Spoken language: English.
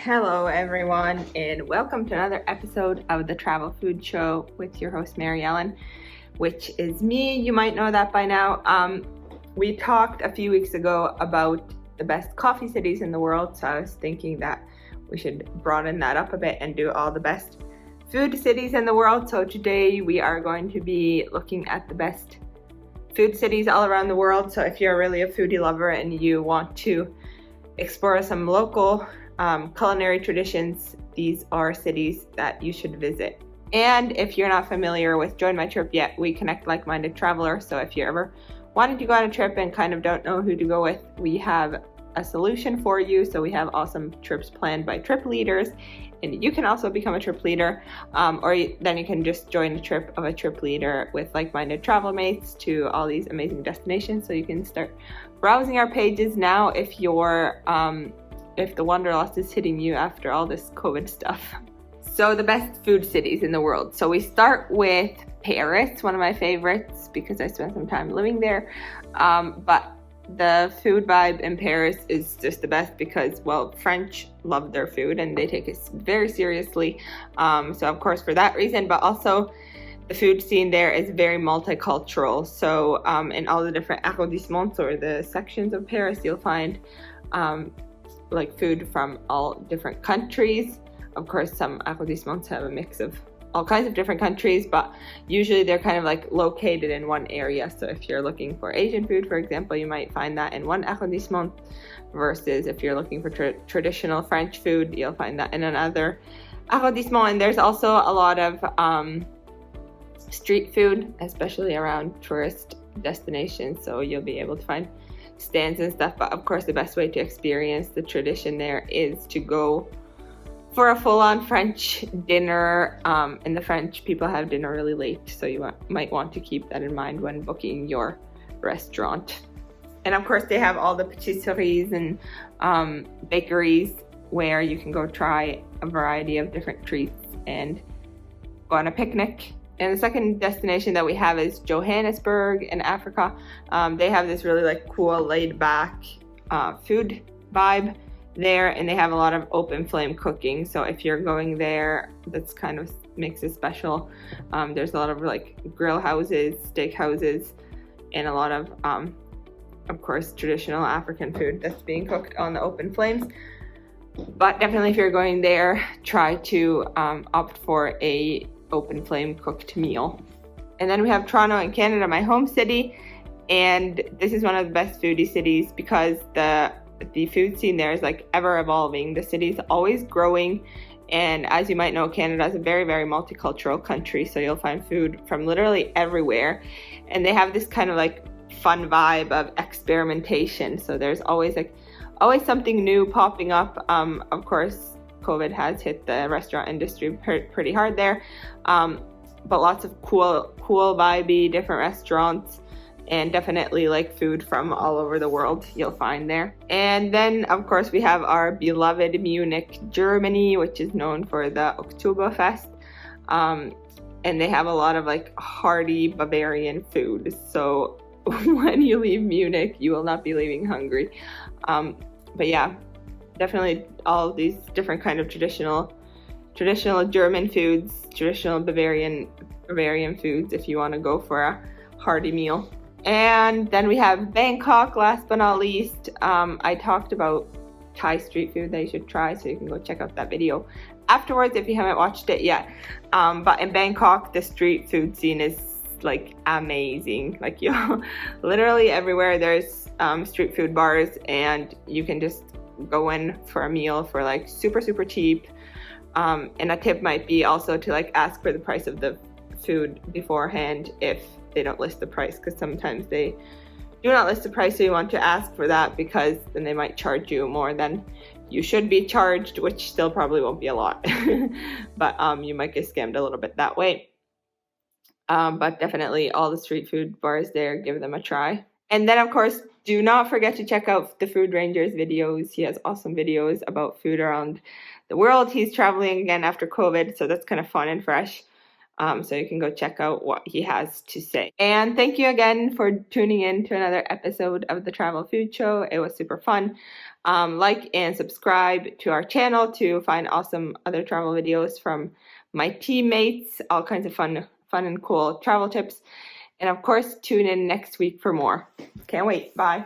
Hello everyone, and welcome to another episode of the Travel Food Show with your host Mariellen, which is me. You might know that by now. We talked a few weeks ago about the best coffee cities in the world, so I was thinking that we should broaden that up a bit and do all the best food cities in the world. So today we are going to be looking at the best food cities all around the world. So if you're really a foodie lover and you want to explore some local culinary traditions, these are cities that you should visit. And if you're not familiar with JoinMyTrip yet, we connect like-minded travelers. So if you're ever wanting to go on a trip and kind of don't know who to go with, we have a solution for you. So we have awesome trips planned by trip leaders, and you can also become a trip leader, then you can just join a trip of a trip leader with like-minded travel mates to all these amazing destinations. So you can start browsing our pages now if you're if the wanderlust is hitting you after all this COVID stuff. So the best food cities in the world. So we start with Paris, one of my favorites because I spent some time living there. But the food vibe in Paris is just the best because, well, French love their food and they take it very seriously. So of course for that reason, but also the food scene there is very multicultural. So in all the different arrondissements or the sections of Paris, you'll find like food from all different countries. Of course, some arrondissements have a mix of all kinds of different countries, but usually they're kind of like located in one area. So if you're looking for Asian food, for example, you might find that in one arrondissement, versus if you're looking for traditional French food, you'll find that in another arrondissement. And there's also a lot of street food, especially around tourist destinations, so you'll be able to find stands and stuff. But of course the best way to experience the tradition there is to go for a full-on French dinner, and the French people have dinner really late, so you might want to keep that in mind when booking your restaurant. And of course they have all the patisseries and bakeries where you can go try a variety of different treats and go on a picnic. And the second destination that we have is Johannesburg in Africa. They have this really like cool laid back food vibe there, and they have a lot of open flame cooking. So if you're going there, that's kind of makes it special. There's a lot of like grill houses, steak houses, and a lot of course, traditional African food that's being cooked on the open flames. But definitely if you're going there, try to opt for a open flame cooked meal. And then we have Toronto in Canada, my home city, and this is one of the best foodie cities because the food scene there is like ever evolving. The city's always growing, and as you might know, Canada is a very, very multicultural country, so you'll find food from literally everywhere. And they have this kind of like fun vibe of experimentation, so there's always something new popping up. Of course COVID has hit the restaurant industry pretty hard there, but lots of cool vibey different restaurants, and definitely like food from all over the world you'll find there. And then of course we have our beloved Munich, Germany, which is known for the Oktoberfest, and they have a lot of like hearty Bavarian food, so when you leave Munich you will not be leaving hungry. But yeah, definitely all of these different kind of traditional German foods, traditional Bavarian foods if you want to go for a hearty meal. And then we have Bangkok, last but not least. I talked about Thai street food that you should try, so you can go check out that video afterwards if you haven't watched it yet. But in Bangkok, the street food scene is like amazing. Like literally everywhere there's street food bars, and you can just go in for a meal for like super cheap. And a tip might be also to like ask for the price of the food beforehand if they don't list the price, because sometimes they do not list the price, so you want to ask for that because then they might charge you more than you should be charged, which still probably won't be a lot. But you might get scammed a little bit that way. But definitely all the street food bars there, give them a try. And then of course, do not forget to check out the Food Ranger's videos. He has awesome videos about food around the world. He's traveling again after COVID, so that's kind of fun and fresh. So you can go check out what he has to say. And thank you again for tuning in to another episode of the Travel Food Show. It was super fun. Like and subscribe to our channel to find awesome other travel videos from my teammates, all kinds of fun and cool travel tips. And of course, tune in next week for more. Can't wait. Bye.